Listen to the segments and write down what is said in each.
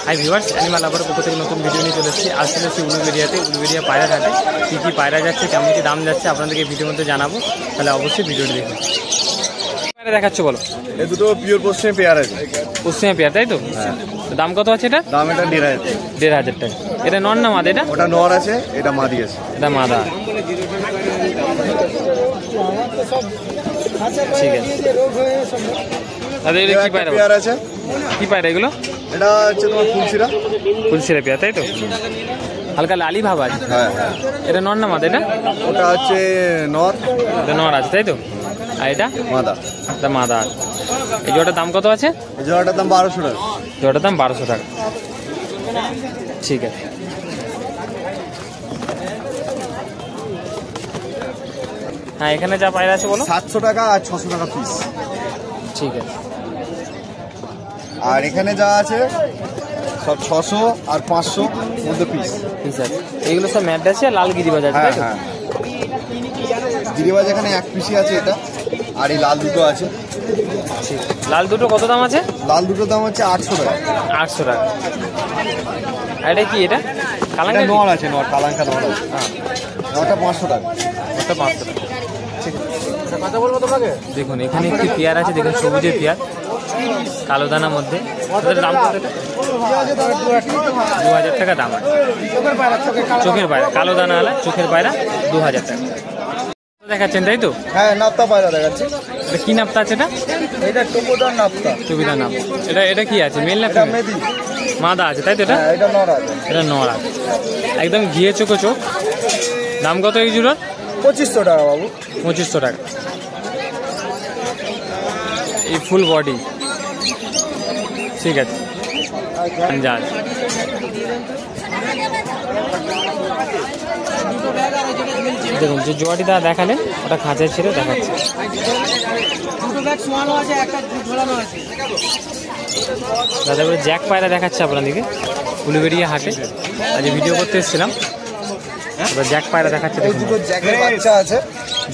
Hi viewers, animal লাভারের পক্ষ থেকে নতুন ভিডিও নিয়ে চলে এসেছি। আজ চলে এসেছি উলুবেড়িয়াতে, উলুবেড়িয়া পায়রা ঘাটে। কী কী পায়রা যাচ্ছে, কেমন কী দাম যাচ্ছে আপনাদেরকে ভিডিওর মধ্যে জানাবো, তাহলে অবশ্যই ভিডিওটি দেখুন। পায়রা দেখাচ্ছ বলো? এই দুটো পিওর পশ্চিমে পেয়ার আছে। পশ্চিমে পেয়ার, তাই তো? দাম কত আছে এটা? দাম এটা 1,500 টাকা। এটা নর না মাদা? এটা ওটা নর আছে, এটা মাদি আছে। এটা মাদা, ঠিক আছে। কি পায়রা পেয়ার আছে? কি পায়রা এগুলো? এটা হচ্ছে তোমার ফুলশিরা পেয়ার, তাই তো? হালকা লালি ভাব আছে। হ্যাঁ। এটা নর না মাদা? এটা ওটা হচ্ছে নর। এটা নর আছে, তাই তো? আর এটা মাদা। এটা মাদা। এই জোড়াটার দাম কত আছে? এই জোড়াটার দাম 1200 টাকা। জোড়াটার দাম 1200 টাকা, ঠিক আছে। হ্যাঁ, এখানে যা পায়রা আছে বলো? 700 টাকা আর 600 টাকা পিস। ঠিক আছে। আর এখানে যা আছে সব 600 আর 500 মধ্যে পিস। ঠিক আছে। এইগুলো সব ম্যাড্রাসি আর লাল গিরিবাজ আছে, তাই তো? হ্যাঁ। গিরিবাজ এখানে এক পিসই আছে এটা, আর এই লাল দুটো আছে। লাল দুটো কত দাম আছে? লাল দুটোর দাম হচ্ছে 800 টাকা। 800 টাকা। আর এটা কি? এটা কালাঙ্কা নর আছে, নর কালাঙ্কা নর আছে। হ্যাঁ, নরটা 500 টাকা। ওটা 500 টাকা, ঠিক আছে। দেখুন এখানে একটি পেয়ার আছে, দেখুন সবুজের পেয়ার, কালো দানার মধ্যে। ওদের দাম কত? 2000 টাকা দাম আছে। চোখের পায়রা, কালো দানা আলা চোখের পায়রা 2000 টাকা দেখাচ্ছেন, তাই তো? হ্যাঁ, নাপ্তা পায়রা দেখাচ্ছি। এটা কি নাপতা আছে? এটা টুকুদার নাপ্তা। টুকুদার নাপ। এটা কি আছে, মেল না এটা মেদি? মাদা আছে, তাই তো? এটা নর আছে। এটা নর আছে, একদম ঘিয়ে চোখো চোখ। দাম কত এই জুড়োর? 2500 টাকা বাবু। 2500 টাকা। এই ফুল বডি, ঠিক আছে। যান, দেখুন যে জোয়াটি দা দেখালেন ওটা খাঁচায় ছেড়ে দেখাচ্ছে। দাদা এবারে জ্যাক পায়রা দেখাচ্ছে আপনাদেরকে উলুবেড়িয়া হাটে। আজ ভিডিও করতে এসেছিলাম, এবার জ্যাক পায়রা দেখাচ্ছে। দুটো জ্যাকের বাচ্চা আছে,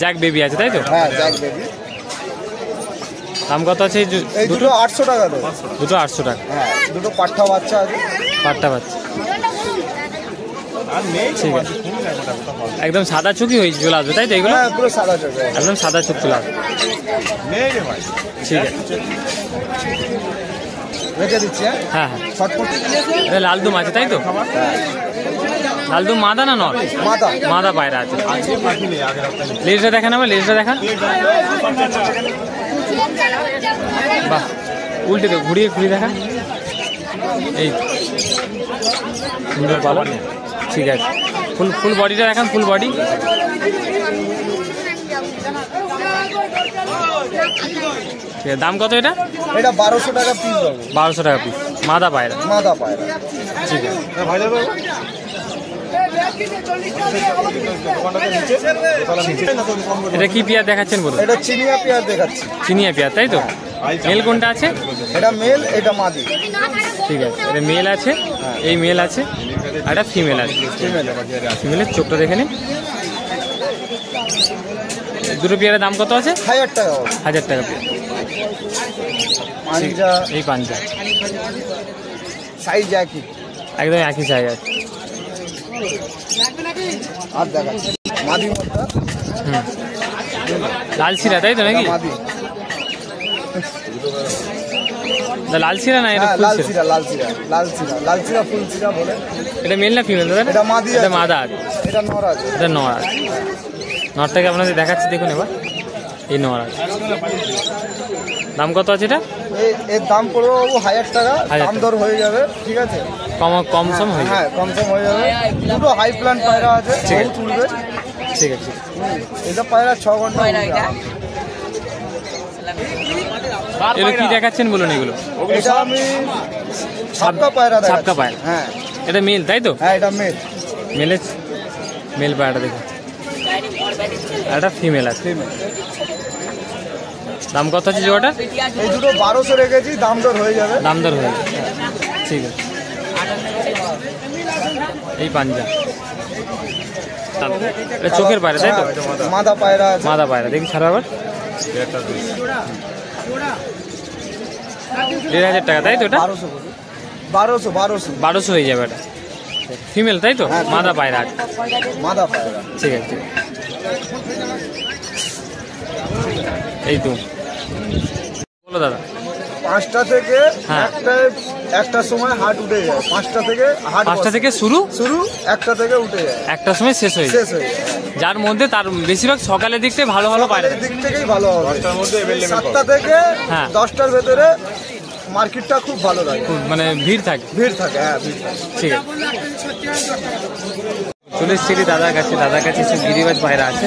জ্যাক বেবি আছে, তাই তো? হ্যাঁ, জ্যাক বেবি। দাম কত আছে? এই দুটো 800 টাকা দেবো। দুটো 800 টাকা। হ্যাঁ, দুটো পাঠা বাচ্চা আছে। পাট্টা বাচ্চা, ঠিক আছে। একদম সাদা চুকি হয়ে চলে আসবে, তাই তো? এগুলো পুরো সাদা চোখ, একদম সাদা চোখ চলে আসবে, ঠিক আছে। রেখে দিচ্ছি। হ্যাঁ হ্যাঁ, এটা লালদুম আছে, তাই তো? লালদুম মাদা না নর? মাদা পায়রা আছে। লেজটা দেখান, আমার লেজটা দেখান। বাহ, উল্টে তো ঘুরিয়ে দেখান। এই সুন্দর পালন, ঠিক আছে। ফুল বডিটা দেখান, ফুল বডি। ঠিক আছে। দাম কত এটা? এটা 1200 টাকা পিস। 1200 টাকা পিস, মাদা পায়রা। ঠিক আছে। এটা কি পেয়ার দেখাচ্ছেন বলুন? এটা চিনিয়া পেয়ার দেখাচ্ছি। চিনিয়া পেয়ার, তাই তো? মেল কোনটা আছে? এটা মেল, এটা মাদি। ঠিক আছে, এটা মেল আছে, এই মেল আছে, আর এটা ফিমেল আছে। ফিমেলের চোখটা দেখে নিন। দুটো পেয়ারের দাম কত আছে? 1000 টাকা। 1000 টাকা পেয়ার। এই পাঞ্জা সাইজ একই, একদম একই সাইজ আছে। আর দেখাচ্ছি মাদি মধ্যে। লাল শিরা, তাই তো নাকি? মাদি লাল শিরা না? এটা লাল শিরা ফুল শিরা বলে। এটা মেল না ফিমেল? এটা মাদি, এটা মাদা আছে, এটা নর আছে। এটা নর আছে। নরটাকে আপনাদের দেখাচ্ছি, দেখুন এবার। এই নর আছে। দাম কত আছে এটা? এর দাম পড়বে 1000 টাকা। দাম দর হয়ে যাবে, ঠিক আছে? কম সম হয়ে যাবে। হ্যাঁ, কম সম হয়ে যাবে। দুটো হাই প্ল্যান পায়রা আছে, তুলবে। ঠিক আছে। এটা পায়রা 6 ঘন্টা। এগুলো কি দেখাচ্ছেন বলুন? এগুলো এটা আমি ছাপকা পায়রা দেখাচ্ছি। ছাপকা পায়রা, হ্যাঁ। এটা মেল, তাই তো? হ্যাঁ, এটা মেল। মেল পায়রাটা দেখুন। আর এটা ফিমেল আছে। দাম কত আছে জোড়াটা? এই দুটো 1200 রেখেছি, দাম দর হয়ে যাবে। ঠিক আছে। এই পাঞ্জা, এটা চোখের পায়রা, তাই তো? মাদা পায়রা, মাদা পায়রা। দেখি ছাড়া আবার। 1500 টাকা, তাই তো? এটা 1200 হয়ে যাবে এটা ফিমেল তাই তো? হ্যাঁ, মাদা পায়রা মাদা পায়রা। ঠিক আছে এই তো বলো দাদা। 5টা থেকে হ্যাঁ। একটা সময় হাট উঠে যায়। 5টা থেকে হাট 5টা থেকে শুরু 1টা থেকে উঠে যায়, একটার সময় শেষ হয়ে যায়। শেষ হয়ে যায়। যার মধ্যে তার বেশিরভাগ সকালের দিক থেকে ভালো ভালো পায়রা থাকে। দিক থেকেই ভালো হবে। 7টা থেকে হ্যাঁ। 10টার ভেতরে মার্কেটটা খুব ভালো লাগে, খুব মানে ভিড় থাকে। ভিড় থাকে। হ্যাঁ, ভিড় থাকে। ঠিক আছে চলে এসছি দাদার কাছে। দাদার কাছে সব গিরিবাজ পায়রা আছে।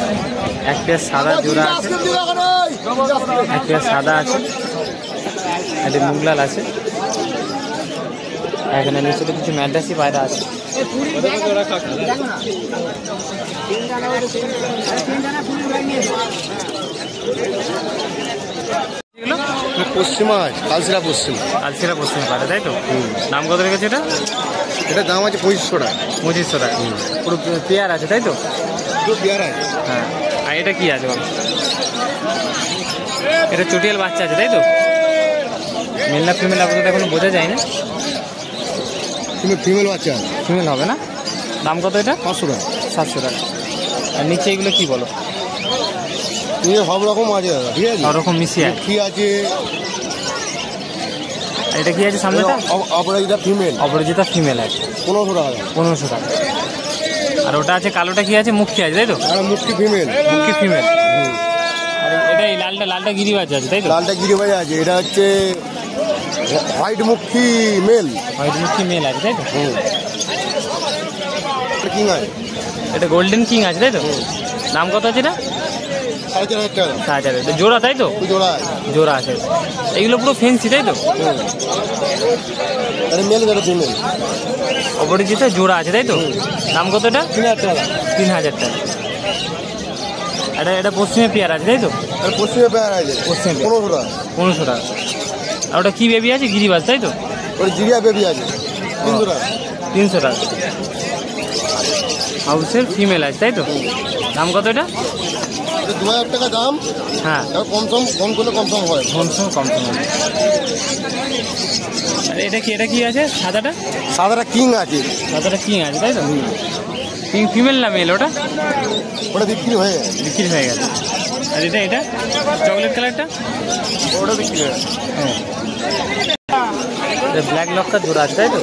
এক পেয়ার সাদা জোড়া আছে, এক পেয়ার সাদা আছে, একটা মুগলাল আছে, এখানে নিচে কিছু ম্যাড্রাসি পায়রা আছে। পশ্চিমা কালসিরা পশ্চিম, কালচিরা পশ্চিম পায়রা তাই তো? দাম কত রেখেছে এটা? এটা দাম আছে 2500 টাকা। 2500 টাকা পুরো পেয়ার আছে তাই তো? দুটো পেয়ার আছে। হ্যাঁ আর এটা কি আছে বলো? এটা চটিয়াল বাচ্চা আছে তাই তো? মেল না ফিমেল আপাতত এখনো বোঝা যায় না। তুমি ফিমেল বাচ্চা আছে, ফিমেল হবে না? দাম কত এটা? 500 টাকা। 700 টাকা। আর নিচে এগুলো কি বলো? তুমি সব রকম আছে দাদা, ঠিক আছে? সব রকম মিশিয়ে কি আছে? আর এটা কি আছে সামনেটা? অপরাজিতা ফিমেল, অপরাজিতা ফিমেল আছে 1500 টাকা। 1500 টাকা। আর ওটা আছে কালোটা কি আছে? মুক্তি আছে তাই তো? আর মুক্তি ফিমেল, মুক্তি ফিমেল। আর এটা এই লালটা গিরিবাজ আছে তাই তো? লালটা গিরিবাজ আছে। এটা হচ্ছে হোয়াইট মুখী মেল, হোয়াইট মুক্তি মেল আছে তাই তো? কিং আছে। এটা গোল্ডেন কিং আছে তাই তো? দাম কত আছে এটা? 4500 টাকা। 6000। এটা জোড়া তাই তো? জোড়া আছে। জোড়া আছে। এইগুলো পুরো ফেন্সি তাই তো? আরে মেল করে ফিমেল। অপরিচিত জোড়া আছে তাই তো? দাম কত এটা? 3000 টাকা। 3000 টাকা। এটা পশ্চিমে পেয়ার আছে তাই তো? আর পশ্চিমে পেয়ার আছে পশ্চিমে 1500 টাকা। 1500 টাকা। আর ওটা কি বেবি আছে? গিরিবাজ তাই তো? ওর জিরিয়া বেবি আছে 300 টাকা। 300 টাকা। হাউসের ফিমেল আছে তাই তো? দাম কত এটা? এটা 2000 টাকা দাম। হ্যাঁ আর কম করলে কম হয়। কম সম। আর এটা কি আছে সাদাটা? সাদাটা কিং আছে। সাদাটা কিং আছে তাই তো? কিং ফিমেল না মেল ওটা? ওটা বিক্রি হয়ে গেছে। বিক্রি হয়ে গেছে। আর এটা চকলেট কালারটা? ওটা বিক্রি হয়ে গেছে। হ্যাঁ ব্ল্যাক লকটা জোড়া আছে তাই তো?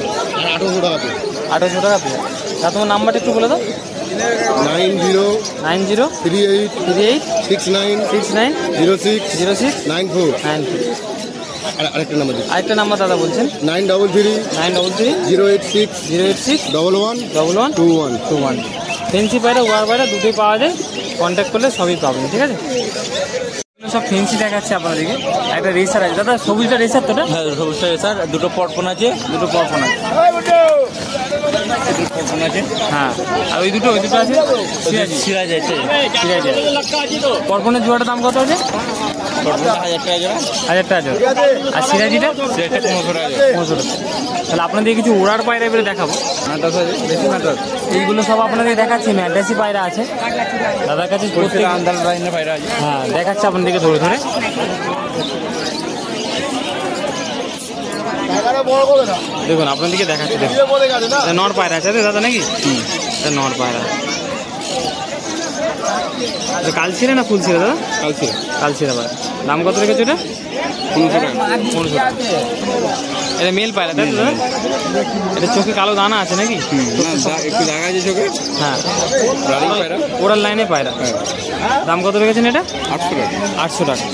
800 টাকা। 800 টাকা পেয়ে। তা তোমার নাম্বারটা একটু বলে দাও। 9038 38 69 69 06 06 94। 93। আরেকটা নাম্বার দিচ্ছি, আরেকটা নাম্বার দাদা বলছেন? 933 933 086 086 11 11 21। 21। ফেন্সি পায়রা ওয়ার পায়রা দুটোই পাওয়া যায়, কন্ট্যাক্ট করলে সবই পাবেন। ঠিক আছে সব ফেন্সি দেখাচ্ছে আপনাদেরকে। একটা রেসার আছে দাদা, সবুজটা রেসার তো? হ্যাঁ সবুজটা রেসার, দুটো পটপন আছে। দুটো পরপন আছে। পটপন আছে। হ্যাঁ আর ওই দুটো আছে সিরাজ আছে। সিরাজ আছে। পরপনের জোড়াটার দাম কত আছে? পটপনটা 1000 টাকা জোড়া। 1000 টাকা জোড়া। আর সিরাজিটা? সিরাজটা 1500 টাকা জোড়া। 1500 টাকা। তাহলে আপনাদের কিছু ওড়ার পায়রা এবারে দেখাবো। বেশি ম্যাটার। এইগুলো সব আপনাদের দেখাচ্ছি। ম্যাড্রাসি পায়রা আছে দাদার কাছে। আন্দাল লাইনে পায়রা আছে। হ্যাঁ দেখাচ্ছে আপনাদেরকে ধরে দেখুন আপনাদেরকে দেখাচ্ছে। দেখুন নর পায়রা আছে দাদা নাকি? নর পায়রা। কালচিরা না ফুলছিরা দাদা? কালচিরা পায়রা। দাম কত রেখেছে এটা? 1500 টাকা। 1500 টাকা। এটা মেল পায়রা তাই তো দাদা? এটা চোখে কালো দানা আছে নাকি? একটু দেখা আছে চোখে। হ্যাঁ রানিং পায়রা। ওরাল লাইনে পায়রা। দাম কত রেখেছেন এটা? 800 টাকা। 800 টাকা।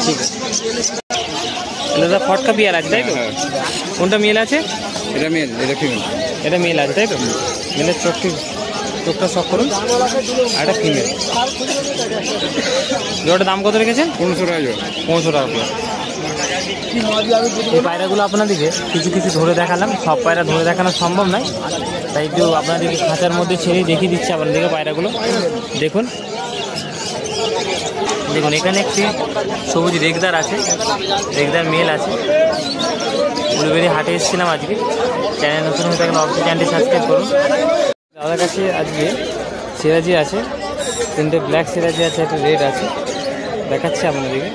ঠিক আছে দাদা ফটকা পেয়ার আছে তাই তো? কোনটা মেল আছে? এটা মেল, এটা ফিমেল। এটা মেল আছে তাই তো? মেলের চোখটা শখ করুন। আর এটা ফিমেল। জোড়াটার দাম কত রেখেছেন? 1500 টাকা জোড়া। 1500 টাকা করে। এই পায়রাগুলো আপনাদেরকে কিছু ধরে দেখালাম। সব পায়রা ধরে দেখানো সম্ভব নয়, তাই একটু আপনাদেরকে খাঁচার মধ্যে ছেড়েই দেখিয়ে দিচ্ছি আপনাদেরকে পায়রাগুলো। দেখুন এখানে একটি সবুজ রেগদার আছে, রেগদার মেল আছে। উলুবেড়ি হাটে এসেছিলাম আজকে। চ্যানেল নতুন হয়ে থাকলে অবশ্যই চ্যানেলটি সাবস্ক্রাইব করুন। দাদার কাছে আজকে সিরাজি আছে, 3টে ব্ল্যাক সিরাজি আছে, একটা রেড আছে, দেখাচ্ছি আপনাদেরকে।